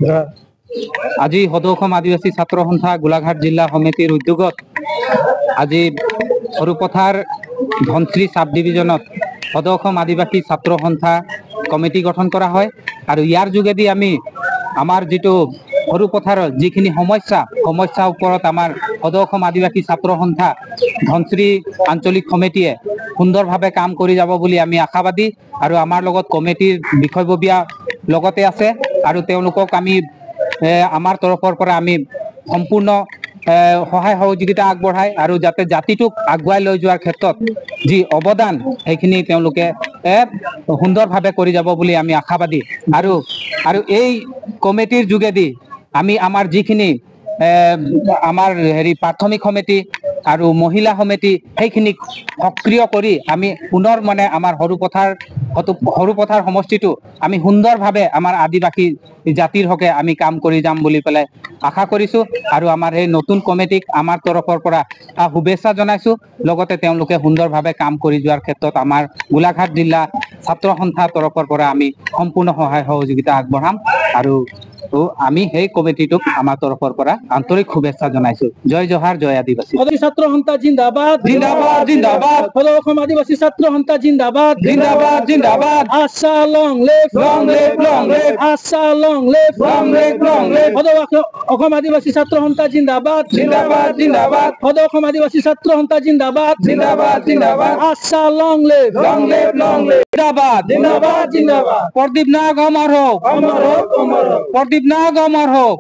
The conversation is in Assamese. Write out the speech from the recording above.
আজি সদৌ অসম আদিবাসী ছাত্ৰ সন্থা গোলাঘাট জিলা সমিতিৰ উদ্যোগত আজি সৰুপথাৰ ধনশ্ৰী সাব ডিভিজনত সদৌ অসম আদিবাসী ছাত্ৰ সন্থা কমিটি গঠন কৰা হয় আৰু ইয়াৰ যোগেদি আমি আমাৰ যেটো সৰুপথাৰৰ যিখিনি সমস্যা ওপৰত আমাৰ সদৌ অসম আদিবাসী ছাত্ৰ সন্থা ধনশ্ৰী আঞ্চলিক সমিতিয়ে সুন্দৰভাৱে কাম কৰি যাব বুলি আমি আশাবাদী আৰু আমাৰ লগত কমিটিৰ বিষয়ববীয়া লগতে আছে আৰু তেওঁলোকক আমি আমাৰ তৰফৰ পৰা আমি সম্পূৰ্ণ সহায় সহযোগিতা আগবঢ়াই আৰু যাতে জাতিটোক আগুৱাই লৈ যোৱাৰ ক্ষেত্ৰত যি অৱদান সেইখিনি তেওঁলোকে সুন্দৰভাৱে কৰি যাব বুলি আমি আশাবাদী আৰু এই কমিটিৰ যোগেদি আমি আমাৰ যিখিনি আমাৰ প্ৰাথমিক সমিতি আৰু মহিলা সমিতি সেইখিনিক সক্ৰিয় কৰি আমি পুনৰ মানে আমাৰ সৰুপথাৰ সমষ্টিটো আমি সুন্দৰভাৱে আমাৰ আদিবাসী জাতিৰ হকে আমি কাম কৰি যাম বুলি পেলাই আশা কৰিছো আৰু আমাৰ এই নতুন কমিটিক আমাৰ তৰফৰ পৰা শুভেচ্ছা জনাইছো লগতে তেওঁলোকে সুন্দৰভাৱে কাম কৰি যোৱাৰ ক্ষেত্ৰত আমাৰ গোলাঘাট জিলা ছাত্ৰ সন্থাৰ তৰফৰ পৰা আমি সম্পূৰ্ণ সহায় সহযোগিতা আগবঢ়াম আৰু আমি সেই কমিটিটোক আমাৰ তৰফৰ পৰা আন্তৰিক শুভেচ্ছা জনাইছো জয় জহাৰ জয় আদিবাসী ছাত্ৰ সন্থা জিন্দাবাদ জিন্দাবাদ জিন্দাবাদ সদৌ অসম আদিবাসী ছাত্ৰ সন্থা জিন্দাবাদ জিন্দাবাদ জিন্দাবাদ আশা লং লিভ আশা লং লিভ সদৌ অসম আদিবাসী ছাত্ৰ সন্থা জিন্দাবাদ জিন্দাবাদ জিন্দাবাদ সদৌ অসম আদিবাসী ছাত্ৰ সন্থা জিন্দাবাদ জিন্দাবাদ জিন্দাবাদ আশা লং লিভ জিন্দাবাদ জিন্দাবাদ জিন্দাবাদ প্ৰদীপ নাগ অমৰ হোক অমৰ হোক প্ৰদীপ নাগ অমৰ হোক